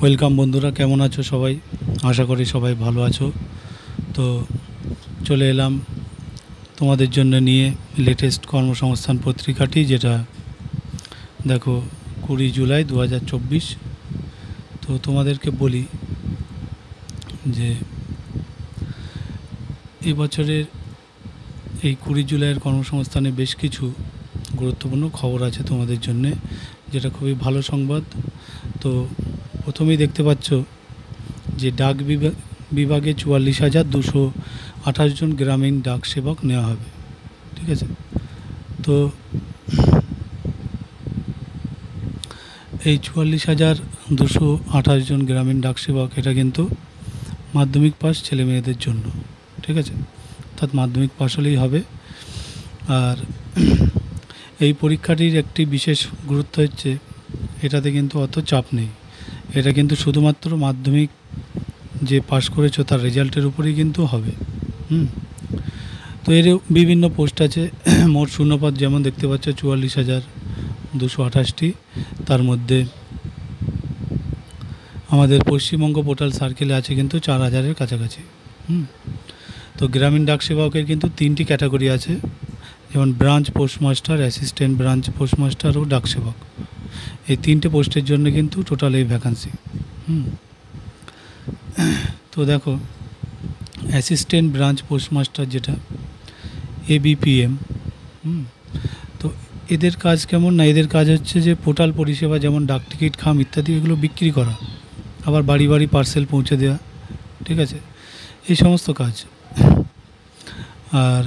Welcome বন্ধুরা, কেমন আছো সবাই? আশা করি সবাই ভালো আছো। তো চলে এলাম তোমাদের জন্য নিয়ে লেটেস্ট কর্মসংস্থান পত্রিকাটি, যেটা দেখো 20 জুলাই 2024। তো তোমাদেরকে বলি যে এই বছরের এই 20 জুলাইয়ের কর্মসংস্থানে বেশ কিছু গুরুত্বপূর্ণ খবর আছে তোমাদের জন্যে, যেটা খুবই ভালো সংবাদ। তো প্রথমেই দেখতে পাচ্ছ যে ডাক বিভাগে 44,228 জন গ্রামীণ ডাক সেবক নেওয়া হবে। ঠিক আছে, তো এই 44,228 জন গ্রামীণ ডাক সেবক, এটা কিন্তু মাধ্যমিক পাস ছেলে মেয়েদের জন্য। ঠিক আছে, অর্থাৎ মাধ্যমিক পাস হলেই হবে। আর এই পরীক্ষাটির একটি বিশেষ গুরুত্ব হচ্ছে এটাতে কিন্তু অত চাপ নেই। এটা কিন্তু শুধুমাত্র মাধ্যমিক যে পাস করেছো তার রেজাল্টের উপরেই কিন্তু হবে। তো এর বিভিন্ন পোস্ট আছে। মোট শূন্যপদ যেমন দেখতে পাচ্ছ 44,228টি। তার মধ্যে আমাদের পশ্চিমবঙ্গ পোর্টাল সার্কেলে আছে কিন্তু 4,000-এর কাছাকাছি। তো গ্রামীণ ডাক সেবকের কিন্তু 3টি ক্যাটাগরি আছে, যেমন branch postmaster, assistant branch postmaster ও ডাক সেবক। এই 3টে পোস্টের জন্য কিন্তু টোটাল এই ভ্যাকান্সি। তো দেখো, অ্যাসিস্ট্যান্ট ব্রাঞ্চ পোস্টমাস্টার যেটা ABPM, তো এদের কাজ কেমন না, এদের কাজ হচ্ছে যে পোর্টাল পরিষেবা যেমন ডাক টিকিট, খাম ইত্যাদি এগুলো বিক্রি করা, আবার বাড়ি বাড়ি পার্সেল পৌঁছে দেওয়া। ঠিক আছে, এই সমস্ত কাজ। আর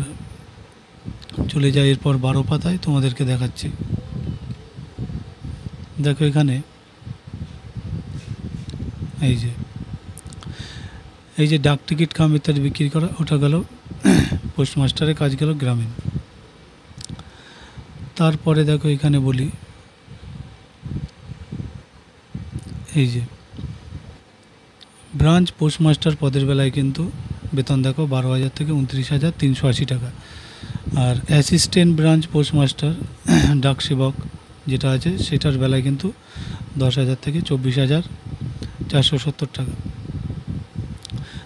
চলে যায় এরপর 12 পাতায়, তোমাদেরকে দেখাচ্ছি। দেখো এখানে এই যে ডাক টিকিট, খাম ইত্যাদি বিক্রি করা, ওটা গেল পোস্টমাস্টারের কাজ, গেল গ্রামীণ। তারপরে দেখো এখানে বলি, এই যে ব্রাঞ্চ পোস্টমাস্টার পদের বেলায় কিন্তু বেতন দেখো 12,000 থেকে 29,380 টাকা। আর অ্যাসিস্ট্যান্ট ব্রাঞ্চ পোস্টমাস্টার ডাক সেবক যেটা আছে সেটার বেলায় কিন্তু 10,000 থেকে 24,470 টাকা।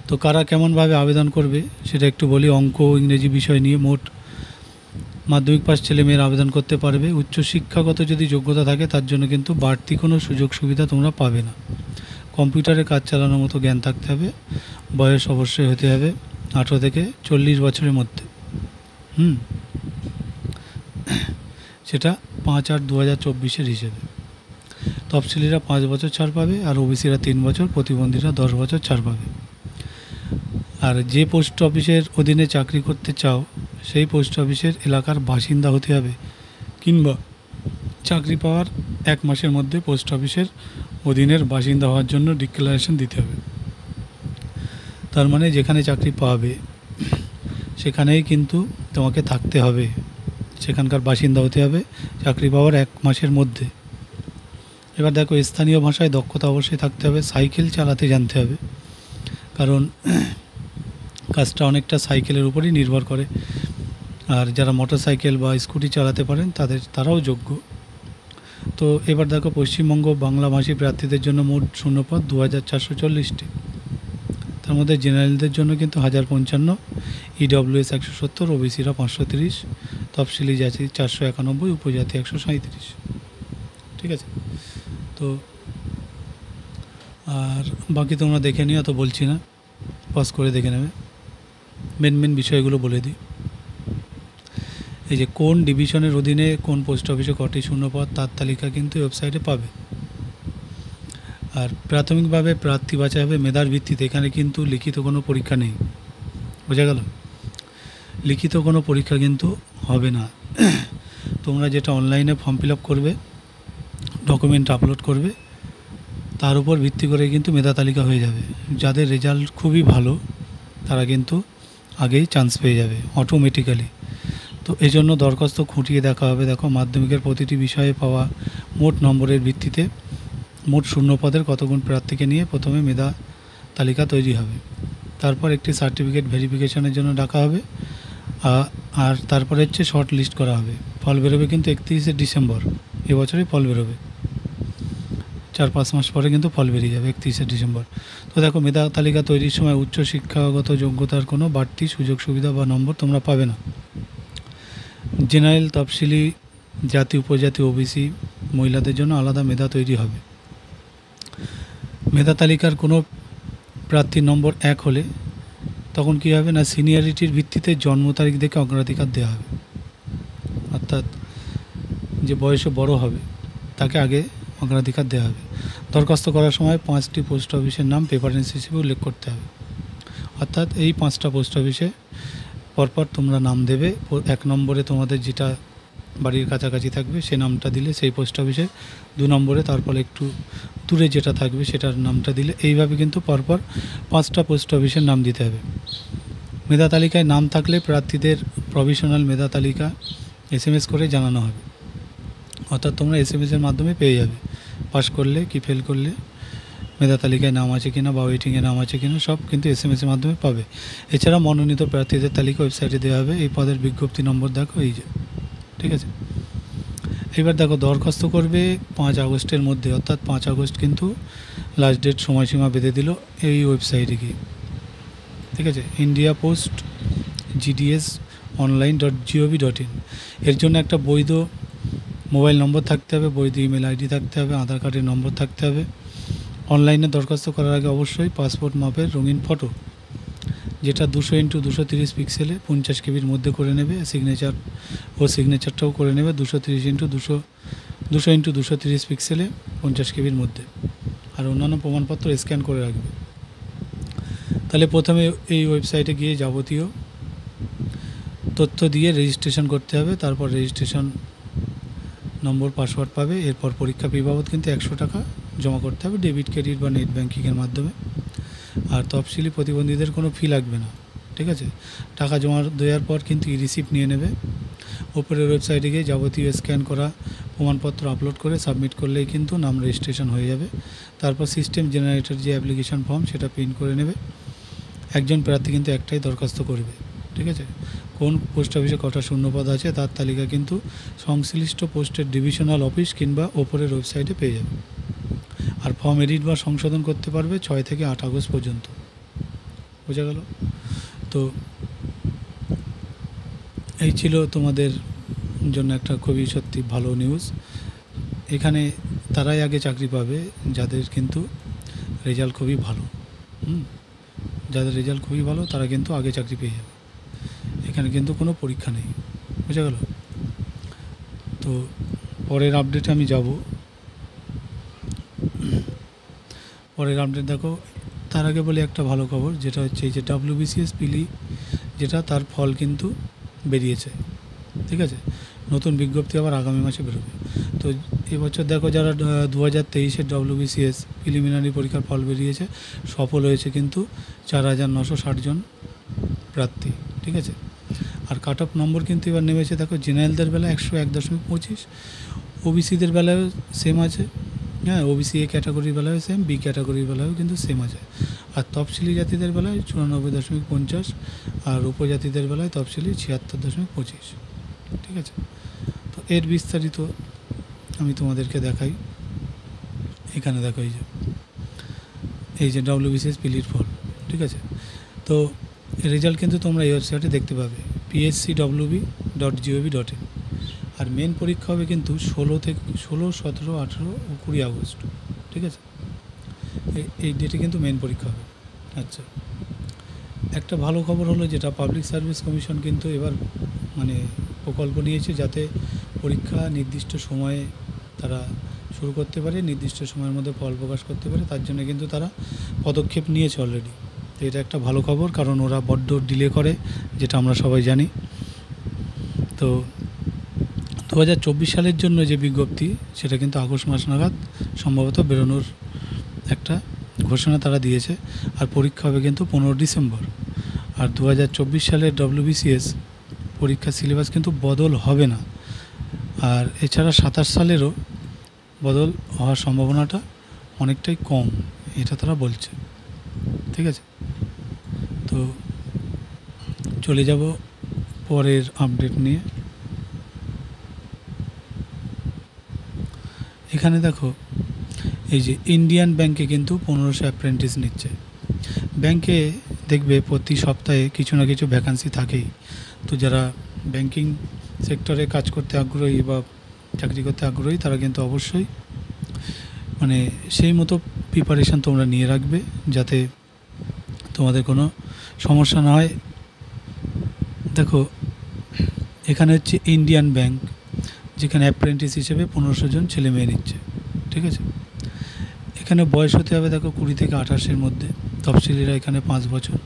তো কারা কেমনভাবে আবেদন করবে সেটা একটু বলি। অঙ্ক ইংরেজি বিষয় নিয়ে মোট মাধ্যমিক পাস ছেলে মেয়েরা আবেদন করতে পারবে। উচ্চশিক্ষাগত যদি যোগ্যতা থাকে তার জন্য কিন্তু বাড়তি কোনো সুযোগ সুবিধা তোমরা পাবে না। কম্পিউটারে কাজ চালানোর মতো জ্ঞান থাকতে হবে। বয়স অবশ্যই হতে হবে 18 থেকে 40 বছরের মধ্যে। সেটা 5/8/2024 হিসেবে। তফসিলিরা 5 বছর ছাড় পাবে, আর ওবিসিরা 3 বছর, প্রতিবন্ধীরা 10 বছর ছাড় পাবে। আর যে পোস্ট অফিসের অধীনে চাকরি করতে চাও সেই পোস্ট অফিসের এলাকার বাসিন্দা হতে হবে, কিংবা চাকরি পাওয়ার 1 মাসের মধ্যে পোস্ট অফিসের অধীনের বাসিন্দা হওয়ার জন্য ডিক্লারেশন দিতে হবে। তার মানে যেখানে চাকরি পাবে সেখানেই কিন্তু তোমাকে থাকতে হবে, সেখানকার বাসিন্দা হতে হবে চাকরি পাওয়ার 1 মাসের মধ্যে। এবার দেখো, স্থানীয় ভাষায় দক্ষতা অবশ্যই থাকতে হবে। সাইকেল চালাতে জানতে হবে, কারণ কাজটা অনেকটা সাইকেলের উপরই নির্ভর করে। আর যারা মোটর সাইকেল বা স্কুটি চালাতে পারেন তারাও যোগ্য। তো এবার দেখো, পশ্চিমবঙ্গ বাংলাভাষী প্রার্থীদের জন্য মোট শূন্যপদ 2,440টি। তার মধ্যে জেনারেলদের জন্য কিন্তু 1,055, EWS 170, ওবিসিরা 530, তফসিলি জাতি 491, উপজাতি 137। ঠিক আছে, তো আর বাকি তোমরা দেখে নিও, তো বলছি না, পজ করে দেখে নেবে। মেন বিষয়গুলো বলে দিই। এই যে কোন ডিভিশনের অধীনে কোন পোস্ট অফিসে কটি শূন্যপদ তার তালিকা কিন্তু ওয়েবসাইটে পাবে। আর প্রাথমিকভাবে প্রার্থী বাছাই হবে মেধার ভিত্তিতে। এখানে কিন্তু লিখিত কোনো পরীক্ষা নেই, বোঝা গেল? লিখিত কোনো পরীক্ষা কিন্তু হবে না। তোমরা যেটা অনলাইনে ফর্ম ফিল আপ করবে, ডকুমেন্ট আপলোড করবে, তার উপর ভিত্তি করে কিন্তু মেধা তালিকা হয়ে যাবে। যাদের রেজাল্ট খুবই ভালো তারা কিন্তু আগেই চান্স পেয়ে যাবে অটোমেটিক্যালি। তো এই জন্য দরখাস্ত খুঁটিয়ে দেখা হবে। দেখো, মাধ্যমিকের প্রতিটি বিষয়ে পাওয়া মোট নম্বরের ভিত্তিতে মোট শূন্যপদের কতগুণ প্রার্থীকে নিয়ে প্রথমে মেধা তালিকা তৈরি হবে। তারপর একটি সার্টিফিকেট ভেরিফিকেশনের জন্য ডাকা হবে, আর তারপরে হচ্ছে শর্ট লিস্ট করা হবে। ফল বেরোবে কিন্তু 31শে ডিসেম্বর, এবছরই ফল বেরোবে। 4-5 মাস পরে কিন্তু ফল বেরিয়ে যাবে 31শে ডিসেম্বর। তো দেখো, মেধা তালিকা তৈরির সময় উচ্চশিক্ষাগত যোগ্যতার কোনো বাড়তি সুযোগ সুবিধা বা নম্বর তোমরা পাবে না। জেনারেল, তফসিলি, জাতি, উপজাতি, ওবিসি মহিলাদের জন্য আলাদা মেধা তৈরি হবে। মেধা তালিকার কোনো প্রার্থীর নম্বর 1 হলে তখন কী হবে না, সিনিয়রিটির ভিত্তিতে জন্ম তারিখ দেখে অগ্রাধিকার দেওয়া হবে। অর্থাৎ যে বয়সে বড় হবে তাকে আগে অগ্রাধিকার দেওয়া হবে। দরখাস্ত করার সময় 5টি পোস্ট অফিসের নাম প্রেফারেন্স হিসেবে উল্লেখ করতে হবে। অর্থাৎ এই 5টা পোস্ট অফিসে পরপর তোমরা নাম দেবে। 1 নম্বরে তোমাদের যেটা বাড়ির কাছাকাছি থাকবে সে নামটা দিলে সেই পোস্ট অফিসে, 2 নম্বরে তারপরে একটু দূরে যেটা থাকবে সেটার নামটা দিলে, এইভাবে কিন্তু পরপর 5টা পোস্ট অফিসের নাম দিতে হবে। মেধা তালিকায় নাম থাকলে প্রার্থীদের প্রভিশনাল মেধা তালিকা SMS করে জানানো হবে। অর্থাৎ তোমরা SMS-এর মাধ্যমে পেয়ে যাবে পাস করলে কি ফেল করলে, মেধা তালিকায় নাম আছে কিনা বা ওয়েটিংয়ে নাম আছে কিনা, সব কিন্তু SMS-এর মাধ্যমে পাবে। এছাড়া মনোনীত প্রার্থীদের তালিকা ওয়েবসাইটে দেওয়া হবে। এই পদের বিজ্ঞপ্তি নম্বর দেখো, এই যে, ঠিক আছে। এবার দেখো, দরখাস্ত করবে 5 আগস্টের মধ্যে, অর্থাৎ 5 আগস্ট কিন্তু লাস্ট ডেট, সময়সীমা বেঁধে দিল এই ওয়েবসাইটে গিয়ে, ঠিক আছে, ইন্ডিয়া পোস্ট GDS online.gov.in। এর জন্য একটা বৈধ মোবাইল নম্বর থাকতে হবে, বৈধ ইমেল ID থাকতে হবে, আধার কার্ডের নম্বর থাকতে হবে। অনলাইনে দরখাস্ত করার আগে অবশ্যই পাসপোর্ট মাপের রঙিন ফটো, যেটা 200x230 পিক্সেলে 50 কেবির মধ্যে করে নেবে। সিগনেচারটাও করে নেবে 200x230 পিক্সেলে 50 কেবির মধ্যে। আর অন্যান্য প্রমাণপত্র স্ক্যান করে রাখবে। তাহলে প্রথমে এই ওয়েবসাইটে গিয়ে যাবতীয় তথ্য দিয়ে রেজিস্ট্রেশন করতে হবে। তারপর রেজিস্ট্রেশন নম্বর, পাসওয়ার্ড পাবে। এরপর পরীক্ষা ফি বাবদ কিন্তু 100 টাকা জমা করতে হবে, ডেবিট, ক্রেডিট বা নেট ব্যাঙ্কিংয়ের মাধ্যমে। আর তফসিলি প্রতিবন্ধীদের কোনো ফি লাগবে না, ঠিক আছে। টাকা জমা দেওয়ার পর কিন্তু রিসিপ্ট নিয়ে নেবে। ওপরের ওয়েবসাইটে গিয়ে যাবতীয় স্ক্যান করা প্রমাণপত্র আপলোড করে সাবমিট করলেই কিন্তু নাম রেজিস্ট্রেশন হয়ে যাবে। তারপর সিস্টেম জেনারেটেড যে অ্যাপ্লিকেশন ফর্ম সেটা প্রিন্ট করে নেবে। একজন প্রার্থী কিন্তু একটাই দরখাস্ত করবে, ঠিক আছে। কোন পোস্ট অফিসে কটা শূন্যপদ আছে তার তালিকা কিন্তু সংশ্লিষ্ট পোস্টের ডিভিশনাল অফিস কিংবা ওপরের ওয়েবসাইটে পেয়ে যাবে। আর ফর্ম এডিট বা সংশোধন করতে পারবে 6 থেকে 8 আগস্ট পর্যন্ত। বোঝা গেল? তো এই ছিল তোমাদের জন্য একটা খুবই সত্যি ভালো নিউজ। এখানে তারাই আগে চাকরি পাবে যাদের কিন্তু রেজাল্ট খুবই ভালো। যাদের রেজাল্ট খুবই ভালো তারা কিন্তু আগে চাকরি পেয়ে যাবে। এখানে কিন্তু কোনো পরীক্ষা নেই। বোঝা গেল? তো পরের আপডেটে আমি যাব। পরের আপডেট দেখো, তার আগে বলি একটা ভালো খবর, যেটা হচ্ছে এই যে WBCS পিলি, যেটা তার ফল কিন্তু বেরিয়েছে, ঠিক আছে। নতুন বিজ্ঞপ্তি আবার আগামী মাসে বেরোবে। তো এবছর দেখো, যারা 2023-এর WBCS প্রিলিমিনারি পরীক্ষার ফল বেরিয়েছে, সফল হয়েছে কিন্তু 4960 জন প্রার্থী, ঠিক আছে। আর কাট অফ নম্বর কিন্তু এবার নেমেছে দেখো, জেনারেলদের বেলায় 101.25, ওবিসিদের বেলায়ও সেম আছে, হ্যাঁ। ওবিসি A ক্যাটাগরির বেলায় সেম, B ক্যাটাগরির বেলায়ও কিন্তু সেম আছে। আর তফসিলি জাতিদের বেলায় 94.50, আর উপজাতিদের বেলায় তফসিলি 76.25, ঠিক আছে। তো এর বিস্তারিত আমি তোমাদেরকে দেখাই। এখানে দেখো, এই যে WBCS পিলির ফল, ঠিক আছে। তো রেজাল্ট কিন্তু তোমরা এই ওয়েবসাইটে দেখতে পাবে, pscwb.gov.in। আর মেন পরীক্ষা হবে কিন্তু 16, 17, 18 ও 20 আগস্ট, ঠিক আছে। এই ডেটে কিন্তু মেন পরীক্ষা হবে। আচ্ছা, একটা ভালো খবর হলো যেটা, পাবলিক সার্ভিস কমিশন কিন্তু এবার মানে প্রকল্প নিয়েছে যাতে পরীক্ষা নির্দিষ্ট সময়ে তারা শুরু করতে পারে, নির্দিষ্ট সময়ের মধ্যে ফল প্রকাশ করতে পারে। তার জন্য কিন্তু তারা পদক্ষেপ নিয়েছে অলরেডি। তো এটা একটা ভালো খবর, কারণ ওরা বড্ড ডিলে করে, যেটা আমরা সবাই জানি। তো 2024 সালের জন্য যে বিজ্ঞপ্তি, সেটা কিন্তু আগস্ট মাস নাগাদ সম্ভবত বেরোনোর একটা ঘোষণা তারা দিয়েছে। আর পরীক্ষা হবে কিন্তু 15 ডিসেম্বর। আর 2024 সালের WBCS পরীক্ষার সিলেবাস কিন্তু বদল হবে না। আর এছাড়া 27 সালেরও বদল হওয়ার সম্ভাবনাটা অনেকটাই কম, এটা তারা বলছে, ঠিক আছে। তো চলে যাব পরের আপডেট নিয়ে। এখানে দেখো, এই যে ইন্ডিয়ান ব্যাংকে কিন্তু 1500 অ্যাপ্রেন্টিস নিচ্ছে। ব্যাংকে দেখবে প্রতি সপ্তাহে কিছু না কিছু ভ্যাকান্সি থাকেই। তো যারা ব্যাংকিং সেক্টরে কাজ করতে আগ্রহী বা চাকরি করতে আগ্রহী তারা কিন্তু অবশ্যই মানে সেই মতো প্রিপারেশান তোমরা নিয়ে রাখবে যাতে তোমাদের কোনো সমস্যা না হয়। দেখো এখানে হচ্ছে ইন্ডিয়ান ব্যাংক, যেখানে অ্যাপ্রেন্টিস হিসেবে 1500 জন ছেলে মেয়ে নিচ্ছে, ঠিক আছে। এখানে বয়স হতে হবে দেখো 20 থেকে 28-এর মধ্যে। তফসিলিরা এখানে 5 বছর,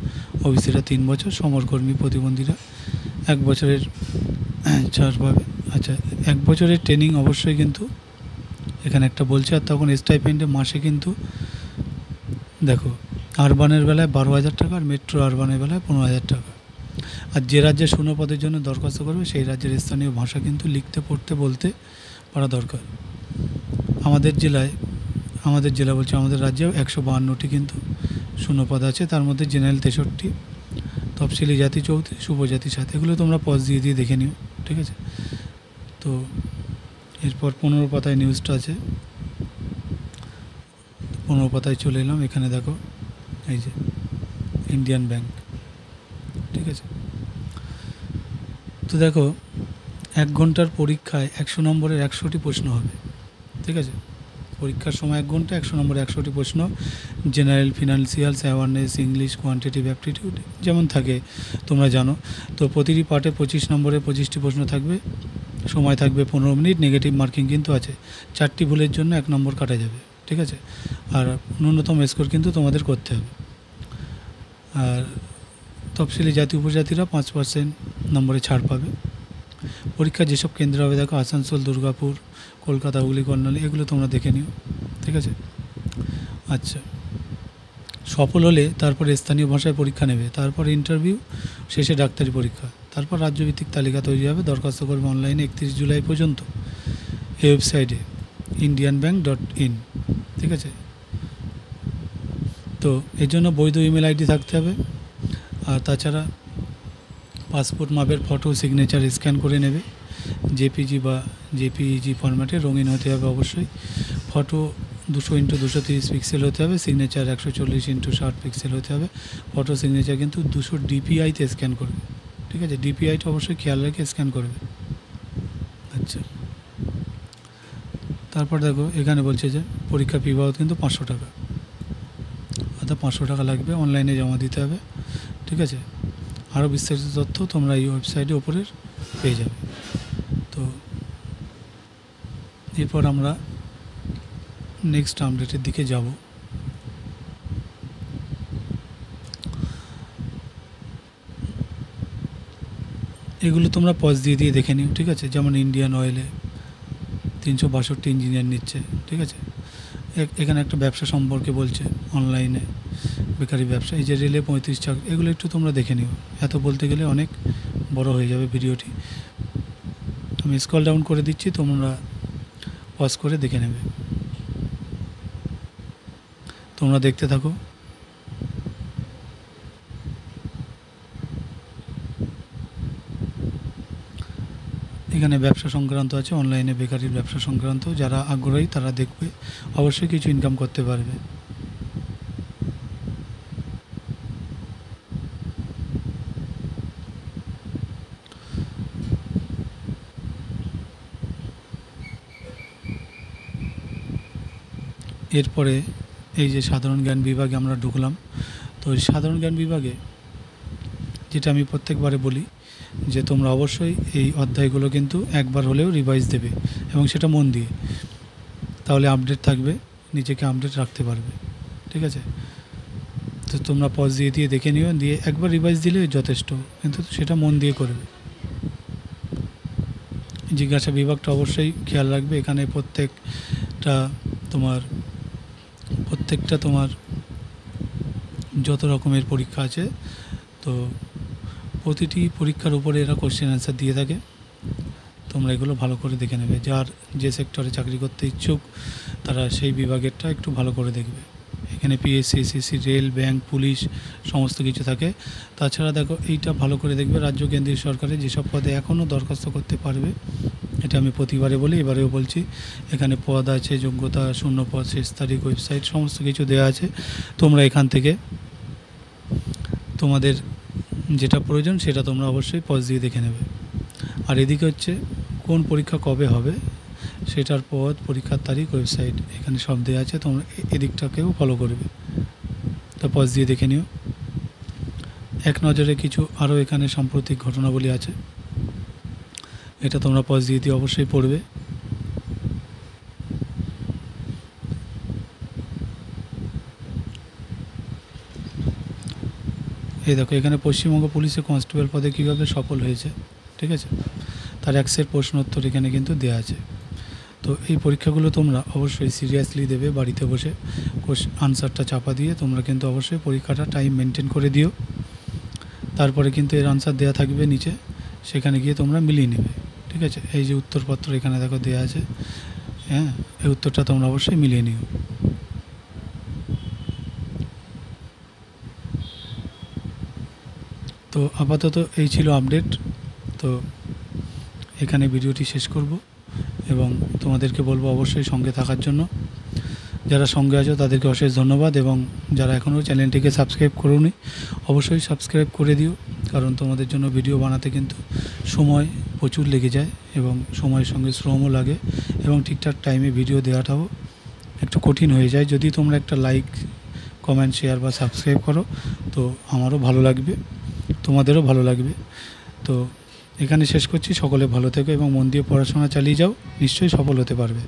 ওবিসিরা 3 বছর, সমরকর্মী প্রতিবন্ধীরা 1 বছরের ছাড় পাবে। আচ্ছা, 1 বছরের ট্রেনিং অবশ্যই কিন্তু এখানে একটা বলছে। আর তখন স্টাইপেন্ডে মাসে কিন্তু দেখো আরবানের বেলায় 12,000 টাকা আর মেট্রো আরবানের বেলায় 15,000 টাকা। আর যে রাজ্যে শূন্য পদের জন্য দরখাস্ত করবে সেই রাজ্যের স্থানীয় ভাষা কিন্তু লিখতে পড়তে বলতে পারা দরকার। আমাদের জেলা বলছে আমাদের রাজ্যেও 152টি কিন্তু শূন্যপদ আছে, তার মধ্যে জেনারেল 63, তফসিলি জাতি 34, উপজাতি 7। এগুলো তোমরা পজ দিয়ে দেখে নিও, ঠিক আছে। তো এরপর 15 পাতায় নিউজটা আছে, 15 পাতায় চলে এলাম। এখানে দেখো এই যে ইন্ডিয়ান ব্যাংক, ঠিক আছে। তো দেখো 1 ঘন্টার পরীক্ষায় 100 নম্বরের 100টি প্রশ্ন হবে, ঠিক আছে। পরীক্ষার সময় 1 ঘন্টা, 100 নম্বরে 100টি প্রশ্ন। General, financials, awareness, English, quantitative aptitude যেমন থাকে তোমরা জানো। তো প্রতিটি পার্টে 25 নম্বরে 25টি প্রশ্ন থাকবে, সময় থাকবে 15 মিনিট। নেগেটিভ মার্কিং কিন্তু আছে, 4টি ভুলের জন্য 1 নম্বর কাটা যাবে, ঠিক আছে। আর ন্যূনতম স্কোর কিন্তু তোমাদের করতে হবে। আর তফসিলি জাতি উপজাতিরা 5% নম্বরে ছাড় পাবে। পরীক্ষা যেসব কেন্দ্র হবে দেখো আসানসোল, দুর্গাপুর, কলকাতা, হুগলি, কর্ণালী, এগুলো তোমরা দেখে নিও, ঠিক আছে। আচ্ছা, সফল হলে তারপরে স্থানীয় ভাষায় পরীক্ষা নেবে, তারপর ইন্টারভিউ, শেষে ডাক্তারি পরীক্ষা, তারপর রাজ্যভিত্তিক তালিকা তৈরি হবে। দরখাস্ত করবে অনলাইনে 31 জুলাই পর্যন্ত এই ওয়েবসাইটে indianbank.in, ঠিক আছে। তো এর জন্য বৈধ ইমেল আইডি থাকতে হবে। আর তাছাড়া পাসপোর্ট মাপের ফটো, সিগনেচার স্ক্যান করে নেবে। জেপিজি বা জেপিইজি ফরম্যাটে রঙিন হতে হবে অবশ্যই। ফটো 200x230 পিক্সেল হতে হবে। সিগনেচার 140x60 পিক্সেল হতে হবে। ফটো সিগনেচার কিন্তু 200 ডিপিআইতে স্ক্যান করবে, ঠিক আছে। ডিপিআইটা অবশ্যই খেয়াল রেখে স্ক্যান করবে। আচ্ছা, তারপর দেখো এখানে বলছে যে পরীক্ষা ফি বাবদ কিন্তু 500 টাকা, অর্থাৎ 500 টাকা লাগবে, অনলাইনে জমা দিতে হবে, ঠিক আছে। আরও বিস্তারিত তথ্য তোমরা এই ওয়েবসাইটে ওপরের পেয়ে যাবে। তো এরপর আমরা নেক্সট আপডেটের দিকে যাব। এগুলো তোমরা পজ দিয়ে দেখে নিও, ঠিক আছে। যেমন ইন্ডিয়ান অয়েলে 362 ইঞ্জিনিয়ার নিচ্ছে, ঠিক আছে। এখানে একটা ব্যবসা সম্পর্কে বলছে, অনলাইনে বেকারি ব্যবসা। এই যে রেলে 35 চাকরি, এগুলো একটু তোমরা দেখে নিও। এত বলতে গেলে অনেক বড় হয়ে যাবে ভিডিওটি, আমি স্ক্রল ডাউন করে দিচ্ছি, তোমরা পজ করে দেখে নেবে। তোমরা দেখতে থাকো। এখানে ব্যবসা সংক্রান্ত আছে, অনলাইনে বেকারির ব্যবসা সংক্রান্ত। যারা আগ্রহী তারা দেখবে, অবশ্যই কিছু ইনকাম করতে পারবে। এরপরে এই যে সাধারণ জ্ঞান বিভাগে আমরা ঢুকলাম। তো সাধারণ জ্ঞান বিভাগে যেটা আমি প্রত্যেকবারে বলি যে তোমরা অবশ্যই এই অধ্যায়গুলো কিন্তু একবার হলেও রিভাইজ দেবে, এবং সেটা মন দিয়ে, তাহলে আপডেট থাকবে, নিজেকে আপডেট রাখতে পারবে, ঠিক আছে। তো তোমরা পজ দিয়ে দেখে নিও, দিয়ে একবার রিভাইজ দিলে যথেষ্ট, কিন্তু সেটা মন দিয়ে করবে। জিজ্ঞাসা বিভাগটা অবশ্যই খেয়াল রাখবে। এখানে প্রত্যেকটা তোমার যত রকমের পরীক্ষা আছে, তো প্রতিটি পরীক্ষার উপরে এরা কোশ্চেন অ্যান্সার দিয়ে থাকে। তোমরা এগুলো ভালো করে দেখে নেবে। যার যে সেক্টরে চাকরি করতে ইচ্ছুক তারা সেই বিভাগেরটা একটু ভালো করে দেখবে। এখানে PSC, SSC, rail, bank, police সমস্ত কিছু থাকে। তাছাড়া দেখো এইটা ভালো করে দেখবে, রাজ্য কেন্দ্রীয় সরকারে যেসব পদে এখনও দরখাস্ত করতে পারবে এটা আমি প্রতিবারে বলি, এবারেও বলছি। এখানে পদ আছে, যোগ্যতা, শূন্য পদ, শেষ তারিখ, ওয়েবসাইট, সমস্ত কিছু দেওয়া আছে। তোমরা এখান থেকে তোমাদের যেটা প্রয়োজন সেটা তোমরা অবশ্যই পজ দিয়ে দেখে নেবে। আর এদিকে হচ্ছে কোন পরীক্ষা কবে হবে সেটার পদ, পরীক্ষার তারিখ, ওয়েবসাইট, এখানে সব দেওয়া আছে। তোমরা এদিকটাকেও ফলো করবে, তা পজ দিয়ে দেখে নিও। এক নজরে কিছু আরও এখানে সাম্প্রতিক ঘটনাবলী আছে, এটা তোমরা পজ দিয়ে অবশ্যই পড়বে। এই দেখো এখানে পশ্চিমবঙ্গ পুলিশে কনস্টেবল পদে কীভাবে সফল হয়েছে, ঠিক আছে, তার একসের প্রশ্নোত্তর এখানে কিন্তু দেওয়া আছে। তো এই পরীক্ষাগুলো তোমরা অবশ্যই সিরিয়াসলি দেবে, বাড়িতে বসে আনসারটা চাপা দিয়ে তোমরা কিন্তু অবশ্যই পরীক্ষাটা টাইম মেনটেন করে দিও। তারপরে কিন্তু এর আনসার দেওয়া থাকবে নিচে, সেখানে গিয়ে তোমরা মিলিয়ে নেবে, ঠিক আছে। এই যে উত্তরপত্র এখানে দেখো দেওয়া আছে, হ্যাঁ, এই উত্তরটা তোমরা অবশ্যই মিলিয়ে নিও। তো আপাতত এই ছিল আপডেট। তো এখানে ভিডিওটি শেষ করব এবং তোমাদেরকে বলবো অবশ্যই সঙ্গে থাকার জন্য। যারা সঙ্গে আছো তাদেরকে অশেষ ধন্যবাদ, এবং যারা এখনও চ্যানেলটিকে সাবস্ক্রাইব করোনি অবশ্যই সাবস্ক্রাইব করে দিও, কারণ তোমাদের জন্য ভিডিও বানাতে কিন্তু সময় প্রচুর লেগে যায় এবং সময়ের সঙ্গে শ্রমও লাগে, এবং ঠিকঠাক টাইমে ভিডিও দেওয়াটাও একটু কঠিন হয়ে যায়। যদি তোমরা একটা লাইক, কমেন্ট, শেয়ার বা সাবস্ক্রাইব করো তো আমারও ভালো লাগবে, তোমাদেরও ভালো লাগবে। তো এখানে শেষ করছি। সকলে ভালো থেকো এবং মন দিয়ে পড়াশোনা চালিয়ে যাও, নিশ্চয়ই সফল হতে পারবে।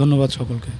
ধন্যবাদ সকলকে।